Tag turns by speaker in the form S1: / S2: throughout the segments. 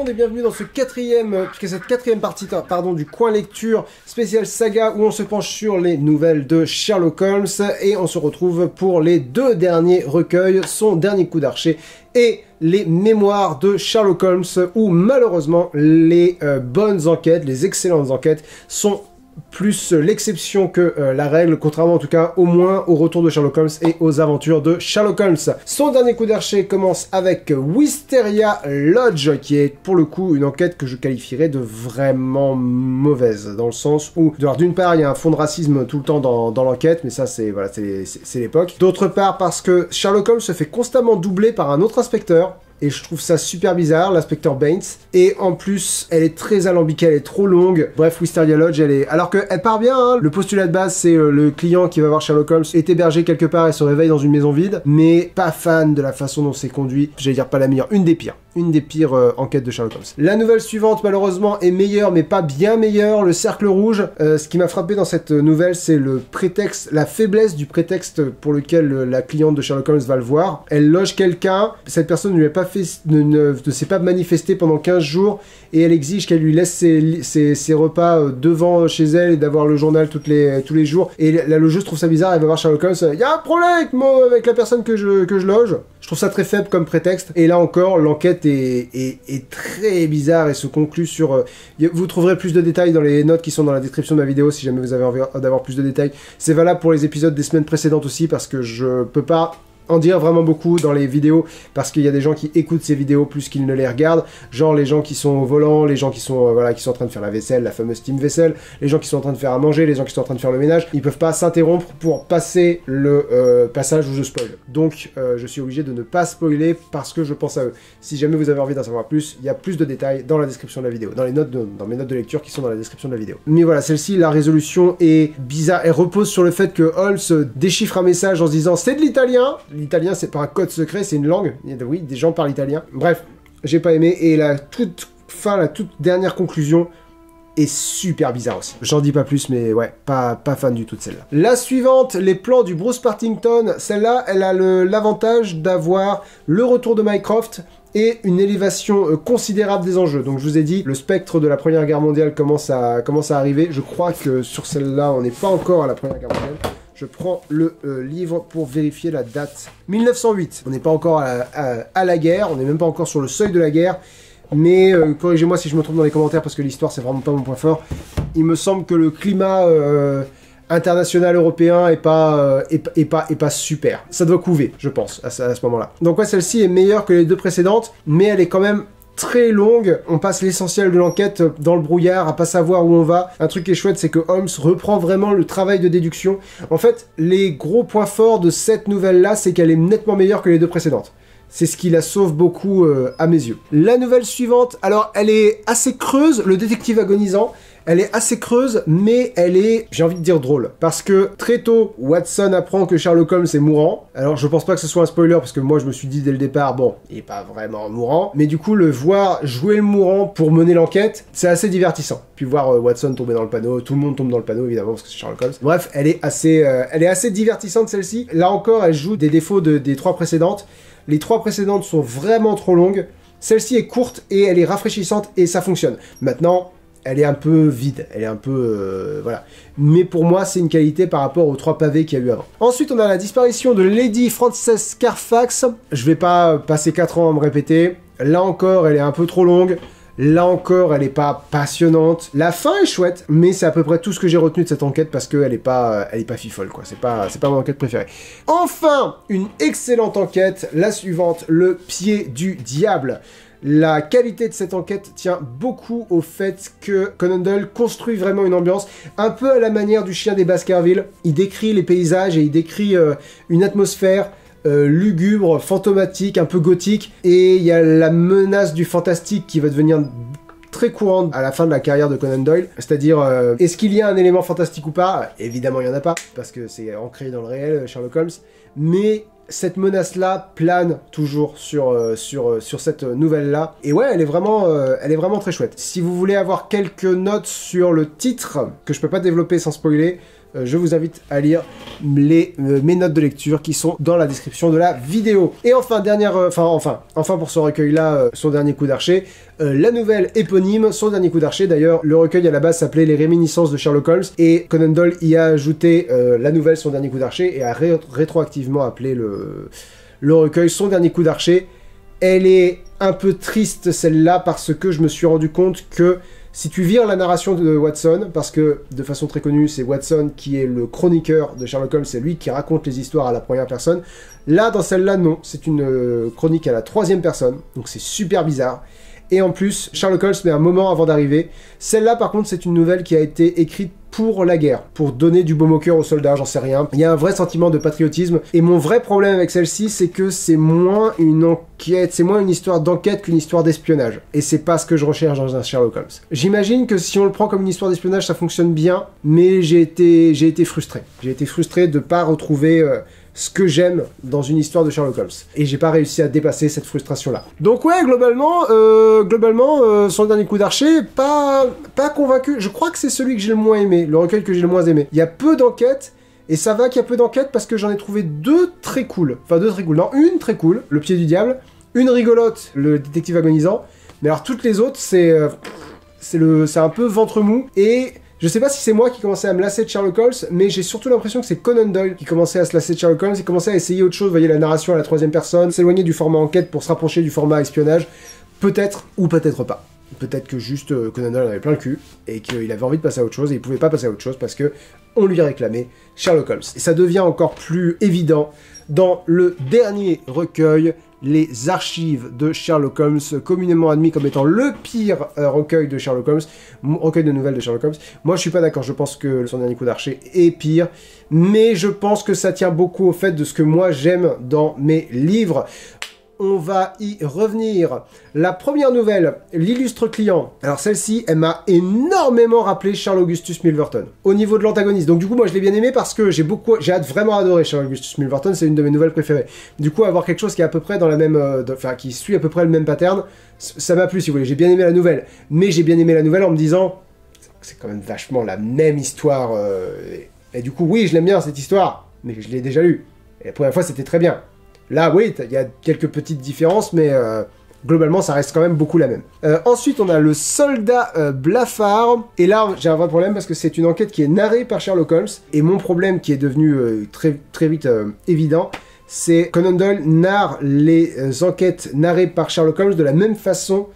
S1: monde et bienvenue dans ce cette quatrième partie du coin lecture spécial saga où on se penche sur les nouvelles de Sherlock Holmes et on se retrouve pour les deux derniers recueils, son dernier coup d'archer et les mémoires de Sherlock Holmes où malheureusement les bonnes enquêtes, les excellentes enquêtes sont plus l'exception que la règle, contrairement en tout cas au moins au retour de Sherlock Holmes et aux aventures de Sherlock Holmes. Son dernier coup d'archer commence avec Wisteria Lodge, qui est pour le coup une enquête que je qualifierais de vraiment mauvaise, dans le sens où, d'une part, il y a un fond de racisme tout le temps dans l'enquête, mais ça c'est voilà, c'est l'époque. D'autre part, parce que Sherlock Holmes se fait constamment doubler par un autre inspecteur, et je trouve ça super bizarre, l'inspecteur Baines. Et en plus, elle est très alambiquée, elle est trop longue. Bref, Wisteria Lodge, elle est... Alors qu'elle part bien, hein. Le postulat de base, c'est le client qui va voir Sherlock Holmes est hébergé quelque part et se réveille dans une maison vide. Mais pas fan de la façon dont c'est conduit. J'allais dire pas la meilleure, une des pires. Une des pires enquêtes de Sherlock Holmes. La nouvelle suivante, malheureusement, est meilleure, mais pas bien meilleure. Le cercle rouge. Ce qui m'a frappé dans cette nouvelle, c'est le prétexte, la faiblesse du prétexte pour lequel la cliente de Sherlock Holmes va le voir. Elle loge quelqu'un, cette personne ne lui a pas fait, ne s'est pas manifestée pendant 15 jours, et elle exige qu'elle lui laisse ses repas devant chez elle et d'avoir le journal tous les jours. Et la logeuse trouve ça bizarre, elle va voir Sherlock Holmes, il y a un problème avec la personne que je loge. Je trouve ça très faible comme prétexte. Et là encore, l'enquête est très bizarre et se conclut sur... vous trouverez plus de détails dans les notes qui sont dans la description de ma vidéo si jamais vous avez envie d'avoir plus de détails. C'est valable pour les épisodes des semaines précédentes aussi parce que je peux pas en dire vraiment beaucoup dans les vidéos parce qu'il y a des gens qui écoutent ces vidéos plus qu'ils ne les regardent, genre les gens qui sont au volant, les gens qui sont qui sont en train de faire la vaisselle, la fameuse team vaisselle, les gens qui sont en train de faire à manger, les gens qui sont en train de faire le ménage, ils peuvent pas s'interrompre pour passer le passage où je spoil. Donc je suis obligé de ne pas spoiler parce que je pense à eux. Si jamais vous avez envie d'en savoir plus, il y a plus de détails dans la description de la vidéo, dans mes notes de lecture qui sont dans la description de la vidéo. Mais voilà, celle-ci, la résolution est bizarre, elle repose sur le fait que Holmes déchiffre un message en se disant c'est de l'italien. L'italien, c'est pas un code secret, c'est une langue. Oui, des gens parlent italien. Bref, j'ai pas aimé. Et la toute dernière conclusion est super bizarre aussi. J'en dis pas plus, mais ouais, pas fan du tout de celle-là. La suivante, les plans du Bruce Partington. Celle-là, elle a l'avantage d'avoir le retour de Mycroft et une élévation considérable des enjeux. Donc je vous ai dit, le spectre de la Première Guerre mondiale commence à arriver. Je crois que sur celle-là, on n'est pas encore à la Première Guerre mondiale. Je prends le livre pour vérifier la date. 1908. On n'est pas encore à la guerre, on n'est même pas encore sur le seuil de la guerre. Mais corrigez-moi si je me trompe dans les commentaires parce que l'histoire c'est vraiment pas mon point fort. Il me semble que le climat international européen est pas super. Ça doit couver, je pense, à ce moment-là. Donc ouais, celle-ci est meilleure que les deux précédentes, mais elle est quand même très longue. On passe l'essentiel de l'enquête dans le brouillard, à pas savoir où on va. Un truc qui est chouette, c'est que Holmes reprend vraiment le travail de déduction. En fait, les gros points forts de cette nouvelle-là, c'est qu'elle est nettement meilleure que les deux précédentes. C'est ce qui la sauve beaucoup à mes yeux. La nouvelle suivante, alors elle est assez creuse, le détective agonisant. Elle est assez creuse, mais elle est, j'ai envie de dire, drôle. Parce que très tôt, Watson apprend que Sherlock Holmes est mourant. Alors je pense pas que ce soit un spoiler, parce que moi je me suis dit dès le départ, bon, il est pas vraiment mourant. Mais du coup, le voir jouer le mourant pour mener l'enquête, c'est assez divertissant. Puis voir Watson tomber dans le panneau, tout le monde tombe dans le panneau évidemment, parce que c'est Sherlock Holmes. Bref, elle est assez divertissante celle-ci. Là encore, elle joue des défauts des trois précédentes. Les trois précédentes sont vraiment trop longues. Celle-ci est courte et elle est rafraîchissante et ça fonctionne. Maintenant, elle est un peu vide, elle est un peu... voilà. Mais pour moi, c'est une qualité par rapport aux trois pavés qu'il y a eu avant. Ensuite, on a la disparition de Lady Frances Carfax. Je vais pas passer 4 ans à me répéter. Là encore, elle est un peu trop longue. Là encore, elle est pas passionnante. La fin est chouette, mais c'est à peu près tout ce que j'ai retenu de cette enquête parce qu'elle est pas fifole, quoi. C'est pas mon enquête préférée. Enfin, une excellente enquête. La suivante, le pied du diable. La qualité de cette enquête tient beaucoup au fait que Conan Doyle construit vraiment une ambiance, un peu à la manière du Chien des Baskerville. Il décrit les paysages et il décrit une atmosphère lugubre, fantomatique, un peu gothique. Et il y a la menace du fantastique qui va devenir très courante à la fin de la carrière de Conan Doyle. C'est-à-dire, est-ce qu'il y a un élément fantastique ou pas? Évidemment, il n'y en a pas, parce que c'est ancré dans le réel, Sherlock Holmes. Mais cette menace-là plane toujours sur cette nouvelle-là. Et ouais, elle est vraiment très chouette. Si vous voulez avoir quelques notes sur le titre, que je peux pas développer sans spoiler, je vous invite à lire mes notes de lecture qui sont dans la description de la vidéo. Et enfin, enfin pour ce recueil-là, son dernier coup d'archer, la nouvelle éponyme, son dernier coup d'archer. D'ailleurs, le recueil à la base s'appelait Les Réminiscences de Sherlock Holmes, et Conan Doyle y a ajouté la nouvelle Son dernier coup d'archer, et a rétroactivement appelé le recueil Son dernier coup d'archer. Elle est un peu triste celle-là, parce que je me suis rendu compte que si tu vires la narration de Watson, parce que de façon très connue, c'est Watson qui est le chroniqueur de Sherlock Holmes, c'est lui qui raconte les histoires à la première personne. Là, dans celle-là, non, c'est une chronique à la troisième personne, donc c'est super bizarre. Et en plus, Sherlock Holmes met un moment avant d'arriver. Celle-là, par contre, c'est une nouvelle qui a été écrite pour la guerre, pour donner du baume au cœur aux soldats, j'en sais rien. Il y a un vrai sentiment de patriotisme, et mon vrai problème avec celle-ci, c'est que c'est moins une enquête, c'est moins une histoire d'enquête qu'une histoire d'espionnage. Et c'est pas ce que je recherche dans un Sherlock Holmes. J'imagine que si on le prend comme une histoire d'espionnage, ça fonctionne bien, mais j'ai été frustré. J'ai été frustré de pas retrouver ce que j'aime dans une histoire de Sherlock Holmes. Et j'ai pas réussi à dépasser cette frustration-là. Donc ouais, globalement, son dernier coup d'archer, pas convaincu. Je crois que c'est celui que j'ai le moins aimé, le recueil que j'ai le moins aimé. Il y a peu d'enquêtes, et ça va qu'il y a peu d'enquêtes parce que j'en ai trouvé deux très cool. Enfin, deux très cool. Non, une très cool, Le Pied du Diable. Une rigolote, Le Détective Agonisant. Mais alors toutes les autres, c'est un peu ventre mou. Et je sais pas si c'est moi qui commençais à me lasser de Sherlock Holmes, mais j'ai surtout l'impression que c'est Conan Doyle qui commençait à se lasser de Sherlock Holmes, il commençait à essayer autre chose, vous voyez la narration à la troisième personne, s'éloigner du format enquête pour se rapprocher du format espionnage, peut-être ou peut-être pas. Peut-être que juste Conan Doyle en avait plein le cul, et qu'il avait envie de passer à autre chose, et il pouvait pas passer à autre chose parce que on lui réclamait Sherlock Holmes. Et ça devient encore plus évident dans le dernier recueil, Les Archives de Sherlock Holmes, communément admis comme étant le pire recueil de Sherlock Holmes, recueil de nouvelles de Sherlock Holmes. Moi, je suis pas d'accord, je pense que Son dernier coup d'archer est pire, mais je pense que ça tient beaucoup au fait de ce que moi j'aime dans mes livres. On va y revenir. La première nouvelle, L'illustre client. Alors celle-ci, elle m'a énormément rappelé Charles Augustus Milverton, au niveau de l'antagoniste. Donc du coup, moi je l'ai bien aimé parce que j'ai vraiment adoré Charles Augustus Milverton, c'est une de mes nouvelles préférées. Du coup, avoir quelque chose qui est à peu près dans la même... qui suit à peu près le même pattern, ça m'a plu si vous voulez. J'ai bien aimé la nouvelle. Mais j'ai bien aimé la nouvelle en me disant, c'est quand même vachement la même histoire. Et du coup, oui, je l'aime bien cette histoire, mais je l'ai déjà lue. Et la première fois, c'était très bien. Là, oui, il y a quelques petites différences, mais globalement, ça reste quand même beaucoup la même. Ensuite, on a Le Soldat Blafard. Et là, j'ai un vrai problème parce que c'est une enquête qui est narrée par Sherlock Holmes. Et mon problème, qui est devenu très vite évident, c'est Conan Doyle narre les enquêtes narrées par Sherlock Holmes de la même façon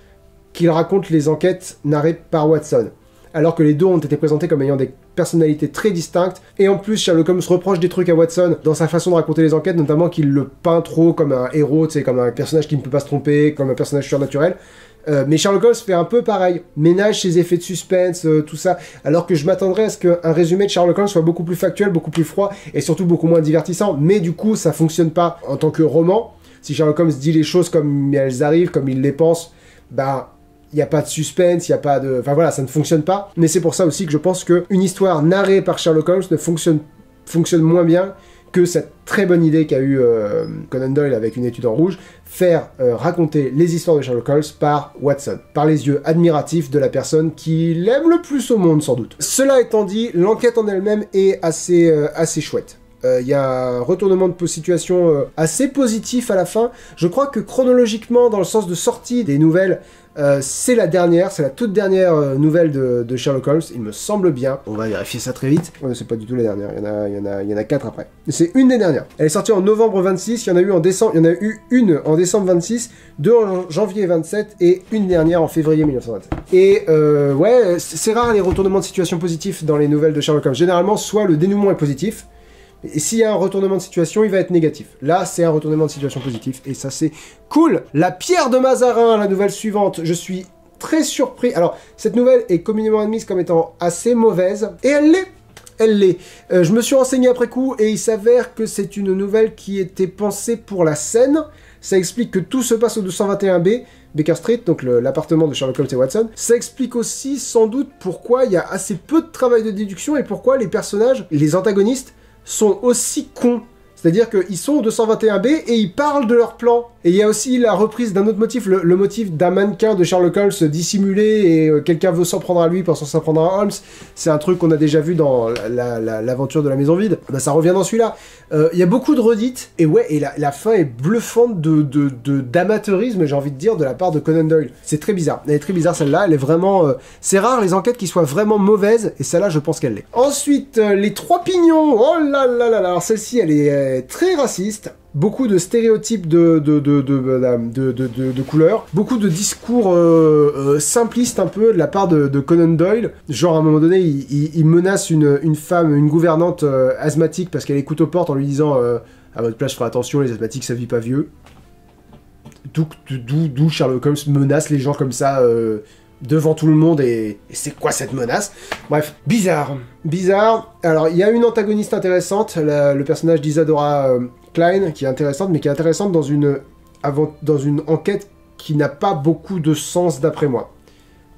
S1: qu'il raconte les enquêtes narrées par Watson. Alors que les deux ont été présentés comme ayant des personnalités très distinctes, et en plus Sherlock Holmes reproche des trucs à Watson dans sa façon de raconter les enquêtes, notamment qu'il le peint trop comme un héros, tu sais, comme un personnage qui ne peut pas se tromper, comme un personnage surnaturel. Mais Sherlock Holmes fait un peu pareil, ménage ses effets de suspense, tout ça, alors que je m'attendrais à ce qu'un résumé de Sherlock Holmes soit beaucoup plus factuel, beaucoup plus froid, et surtout beaucoup moins divertissant, mais du coup ça fonctionne pas en tant que roman. Si Sherlock Holmes dit les choses comme elles arrivent, comme il les pense, bah... il n'y a pas de suspense, il n'y a pas de... Enfin voilà, ça ne fonctionne pas. Mais c'est pour ça aussi que je pense qu'une histoire narrée par Sherlock Holmes ne fonctionne moins bien que cette très bonne idée qu'a eu Conan Doyle avec Une étude en rouge, faire raconter les histoires de Sherlock Holmes par Watson, par les yeux admiratifs de la personne qui l'aime le plus au monde sans doute. Cela étant dit, l'enquête en elle-même est assez chouette. Il y a un retournement de situation assez positif à la fin. Je crois que chronologiquement, dans le sens de sortie des nouvelles, c'est la toute dernière nouvelle de Sherlock Holmes, il me semble bien. On va vérifier ça très vite. C'est pas du tout la dernière, il y en a 4 après. C'est une des dernières. Elle est sortie en novembre 26, il y en a eu une en décembre 26, deux en janvier 27 et une dernière en février 1927. Et ouais, c'est rare les retournements de situation positifs dans les nouvelles de Sherlock Holmes. Généralement, soit le dénouement est positif, et s'il y a un retournement de situation, il va être négatif. Là, c'est un retournement de situation positif, et ça, c'est cool. La pierre de Mazarin, la nouvelle suivante, je suis très surpris. Alors, cette nouvelle est communément admise comme étant assez mauvaise, et elle l'est. Je me suis renseigné après coup, et il s'avère que c'est une nouvelle qui était pensée pour la scène. Ça explique que tout se passe au 221B, Baker Street, donc l'appartement de Sherlock Holmes et Watson. Ça explique aussi, sans doute, pourquoi il y a assez peu de travail de déduction, et pourquoi les personnages, les antagonistes, sont aussi cons. C'est-à-dire qu'ils sont au 221B et ils parlent de leur plan. Et il y a aussi la reprise d'un autre motif, le motif d'un mannequin de Sherlock Holmes dissimulé et quelqu'un veut s'en prendre à lui pensant s'en prendre à Holmes. C'est un truc qu'on a déjà vu dans l'aventure de la maison vide. Bah, ça revient dans celui-là. Il y a beaucoup de redites et ouais, et la fin est bluffante d'amateurisme, j'ai envie de dire, de la part de Conan Doyle. C'est très bizarre. Elle est très bizarre celle-là. Elle est vraiment... C'est rare les enquêtes qui soient vraiment mauvaises et celle-là, je pense qu'elle l'est. Ensuite, les 3 pignons. Oh là là là là. Alors celle-ci, elle est très raciste. Beaucoup de stéréotypes de couleurs, beaucoup de discours simplistes un peu de la part de Conan Doyle. Genre à un moment donné, il menace une femme, une gouvernante asthmatique parce qu'elle écoute aux portes en lui disant à votre place, je ferai attention, les asthmatiques ça vit pas vieux. D'où Sherlock Holmes menace les gens comme ça devant tout le monde et c'est quoi cette menace? Bref, bizarre. Alors il y a une antagoniste intéressante, le personnage d'Isadora Klein, qui est intéressante, mais qui est intéressante dans une enquête qui n'a pas beaucoup de sens d'après moi.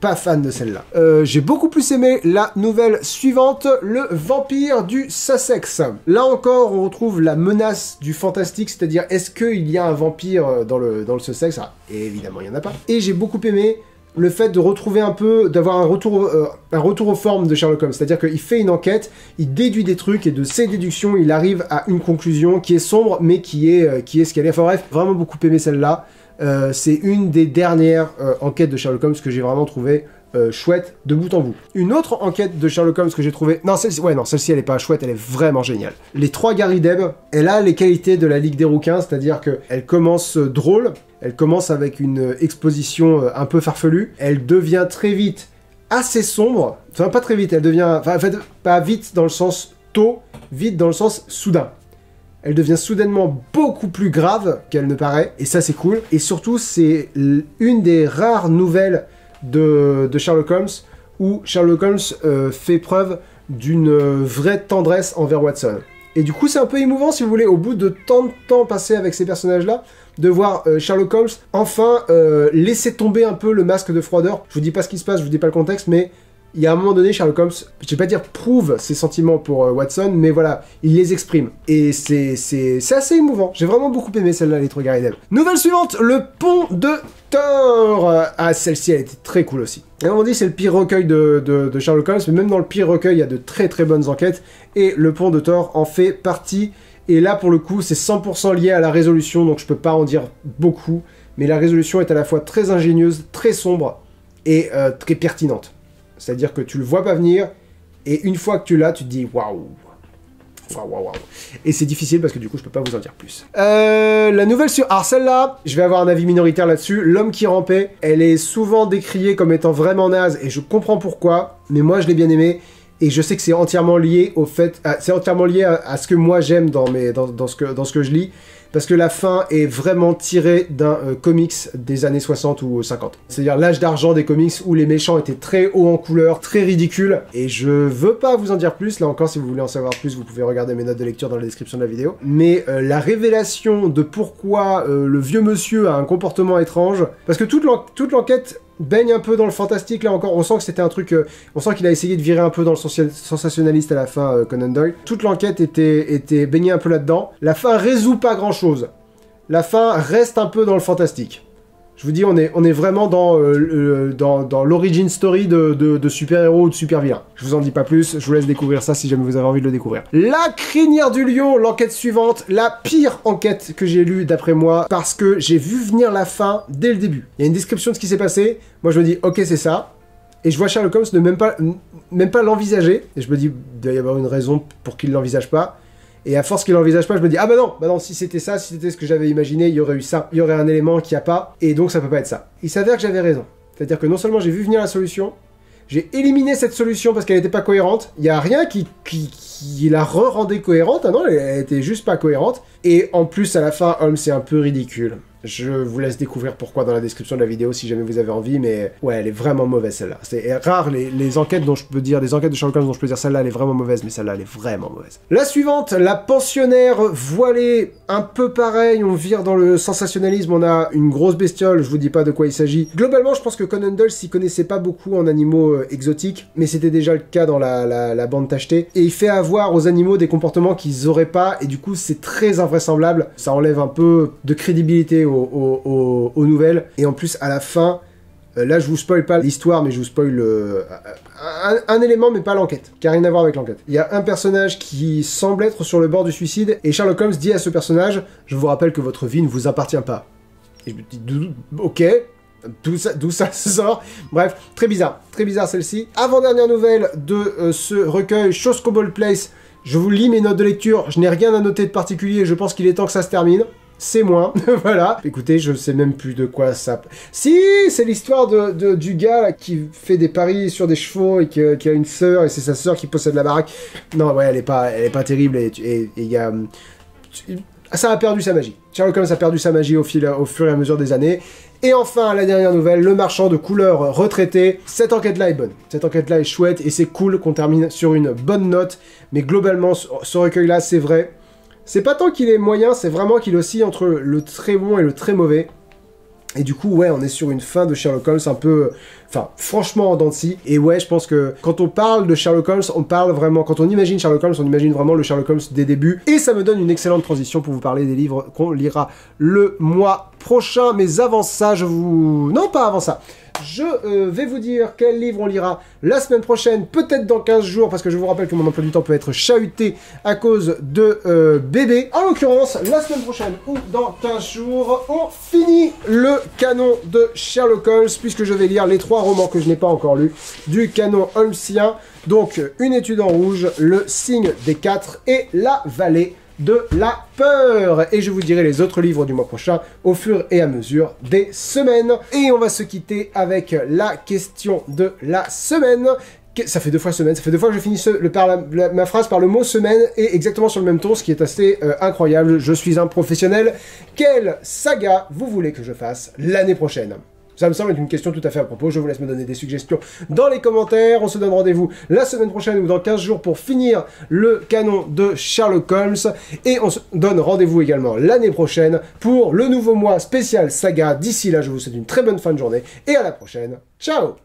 S1: Pas fan de celle-là. J'ai beaucoup plus aimé la nouvelle suivante, le vampire du Sussex. Là encore, on retrouve la menace du fantastique, c'est-à-dire est-ce qu'il y a un vampire dans le Sussex? Ah, évidemment, il n'y en a pas. Et j'ai beaucoup aimé le fait de retrouver un peu, d'avoir un retour aux formes de Sherlock Holmes. C'est-à-dire qu'il fait une enquête, il déduit des trucs, et de ses déductions, il arrive à une conclusion qui est sombre, mais qui est ce qu'elle est. Enfin bref, vraiment beaucoup aimé celle-là. C'est une des dernières enquêtes de Sherlock Holmes que j'ai vraiment trouvé chouette de bout en bout. Une autre enquête de Sherlock Holmes que j'ai trouvé... Non, celle-ci, elle est pas chouette, elle est vraiment géniale. Les 3 Gary Deb, elle a les qualités de la Ligue des Rouquins, c'est-à-dire qu'elle commence drôle, elle commence avec une exposition un peu farfelue, elle devient très vite assez sombre, enfin pas très vite, elle devient... Enfin, en fait, pas vite dans le sens tôt, vite dans le sens soudain. Elle devient soudainement beaucoup plus grave qu'elle ne paraît, et ça c'est cool. Et surtout, c'est une des rares nouvelles de Sherlock Holmes où Sherlock Holmes fait preuve d'une vraie tendresse envers Watson. Et du coup, c'est un peu émouvant, si vous voulez, au bout de tant de temps passé avec ces personnages-là, de voir Sherlock Holmes enfin laisser tomber un peu le masque de froideur. Je vous dis pas ce qui se passe, je vous dis pas le contexte, mais il y a un moment donné, Sherlock Holmes, je vais pas dire prouve ses sentiments pour Watson, mais voilà, il les exprime. Et c'est assez émouvant. J'ai vraiment beaucoup aimé celle-là, les 3 Gary Deb. Nouvelle suivante, le pont de Thor. Ah, celle-ci, elle était très cool aussi. Et on dit c'est le pire recueil de Sherlock Holmes, mais même dans le pire recueil, il y a de très très bonnes enquêtes, et le pont de Thor en fait partie. Et là, pour le coup, c'est 100% lié à la résolution, donc je peux pas en dire beaucoup, mais la résolution est à la fois très ingénieuse, très sombre, et très pertinente. C'est-à-dire que tu le vois pas venir, et une fois que tu l'as, tu te dis waouh. Et c'est difficile parce que du coup, je peux pas vous en dire plus. La nouvelle sur... Alors celle-là, je vais avoir un avis minoritaire là-dessus. L'homme qui rampait, elle est souvent décriée comme étant vraiment naze, et je comprends pourquoi, mais moi je l'ai bien aimée. Et je sais que c'est entièrement lié au fait... c'est entièrement lié à ce que moi j'aime dans ce que je lis. Parce que la fin est vraiment tirée d'un comics des années 60 ou 50. C'est-à-dire l'âge d'argent des comics où les méchants étaient très hauts en couleur, très ridicules. Et je veux pas vous en dire plus. Là encore, si vous voulez en savoir plus, vous pouvez regarder mes notes de lecture dans la description de la vidéo. Mais la révélation de pourquoi le vieux monsieur a un comportement étrange... Parce que toute l'enquête baigne un peu dans le fantastique, là encore, on sent que c'était un truc... on sent qu'il a essayé de virer un peu dans le sensationnaliste à la fin, Conan Doyle. Toute l'enquête était baignée un peu là-dedans. La fin résout pas grand-chose. La fin reste un peu dans le fantastique. Je vous dis, on est vraiment dans l'origin story de super-héros ou de super-vilains. Je vous en dis pas plus, je vous laisse découvrir ça si jamais vous avez envie de le découvrir. La crinière du lion, l'enquête suivante, la pire enquête que j'ai lue d'après moi, parce que j'ai vu venir la fin dès le début. Il y a une description de ce qui s'est passé, moi je me dis, ok c'est ça, et je vois Sherlock Holmes ne même pas l'envisager, et je me dis, il doit y avoir une raison pour qu'il l'envisage pas. Et à force qu'il l'envisage pas, je me dis, ah bah non, si c'était ça, si c'était ce que j'avais imaginé, il y aurait eu ça, il y aurait un élément qu'il n'y a pas, et donc ça peut pas être ça. Il s'avère que j'avais raison. C'est-à-dire que non seulement j'ai vu venir la solution, j'ai éliminé cette solution parce qu'elle n'était pas cohérente, il n'y a rien qui la rendait cohérente, ah non, elle était juste pas cohérente, et en plus à la fin, Holmes est un peu ridicule. Je vous laisse découvrir pourquoi dans la description de la vidéo si jamais vous avez envie, mais ouais, elle est vraiment mauvaise celle-là. C'est rare les enquêtes dont je peux dire, des enquêtes de Sherlock Holmes dont je peux dire celle-là elle est vraiment mauvaise, mais celle-là elle est vraiment mauvaise. La suivante, la pensionnaire voilée, un peu pareil, on vire dans le sensationnalisme, on a une grosse bestiole, je vous dis pas de quoi il s'agit. Globalement, je pense que Conan Doyle s'y connaissait pas beaucoup en animaux exotiques, mais c'était déjà le cas dans la bande tachetée, et il fait avoir aux animaux des comportements qu'ils auraient pas, et du coup c'est très invraisemblable, ça enlève un peu de crédibilité aux nouvelles, et en plus à la fin, là je vous spoil pas l'histoire, mais je vous spoil un élément, mais pas l'enquête, qui a rien à voir avec l'enquête. Il y a un personnage qui semble être sur le bord du suicide, et Sherlock Holmes dit à ce personnage, je vous rappelle que votre vie ne vous appartient pas. Et je me dis, ok, d'où ça sort. Bref, très bizarre celle-ci. Avant-dernière nouvelle de ce recueil, Shoscoball Place. Je vous lis mes notes de lecture, je n'ai rien à noter de particulier, je pense qu'il est temps que ça se termine. C'est moins, voilà. Écoutez, je sais même plus de quoi ça... Si, c'est l'histoire du gars là, qui fait des paris sur des chevaux et qui a une sœur, et c'est sa sœur qui possède la baraque. Non, ouais, elle est pas terrible, et il y a... Ça a perdu sa magie. Sherlock Holmes a perdu sa magie au fur et à mesure des années. Et enfin, la dernière nouvelle, le marchand de couleur retraité. Cette enquête-là est bonne. Cette enquête-là est chouette, et c'est cool qu'on termine sur une bonne note. Mais globalement, ce recueil-là, c'est vrai. C'est pas tant qu'il est moyen, c'est vraiment qu'il oscille entre le très bon et le très mauvais. Et du coup, ouais, on est sur une fin de Sherlock Holmes un peu... Enfin, franchement en dents de scie. Et ouais, je pense que quand on parle de Sherlock Holmes, on parle vraiment... Quand on imagine Sherlock Holmes, on imagine vraiment le Sherlock Holmes des débuts. Et ça me donne une excellente transition pour vous parler des livres qu'on lira le mois prochain. Mais avant ça, je vous... Non, pas avant ça. Je vais vous dire quel livre on lira la semaine prochaine, peut-être dans 15 jours, parce que je vous rappelle que mon emploi du temps peut être chahuté à cause de bébé. En l'occurrence, la semaine prochaine ou dans 15 jours, on finit le canon de Sherlock Holmes, puisque je vais lire les 3 romans que je n'ai pas encore lus du canon holmesien. Donc, Une étude en rouge, Le signe des 4 et La vallée de la peur. Et je vous dirai les autres livres du mois prochain au fur et à mesure des semaines. Et on va se quitter avec la question de la semaine. Ça fait 2 fois semaine, ça fait 2 fois que je finis ma phrase par le mot semaine, et exactement sur le même ton, ce qui est assez incroyable. Je suis un professionnel. Quelle saga vous voulez que je fasse l'année prochaine ? Ça me semble être une question tout à fait à propos, je vous laisse me donner des suggestions dans les commentaires. On se donne rendez-vous la semaine prochaine ou dans 15 jours pour finir le canon de Sherlock Holmes. Et on se donne rendez-vous également l'année prochaine pour le nouveau mois spécial saga. D'ici là, je vous souhaite une très bonne fin de journée et à la prochaine. Ciao!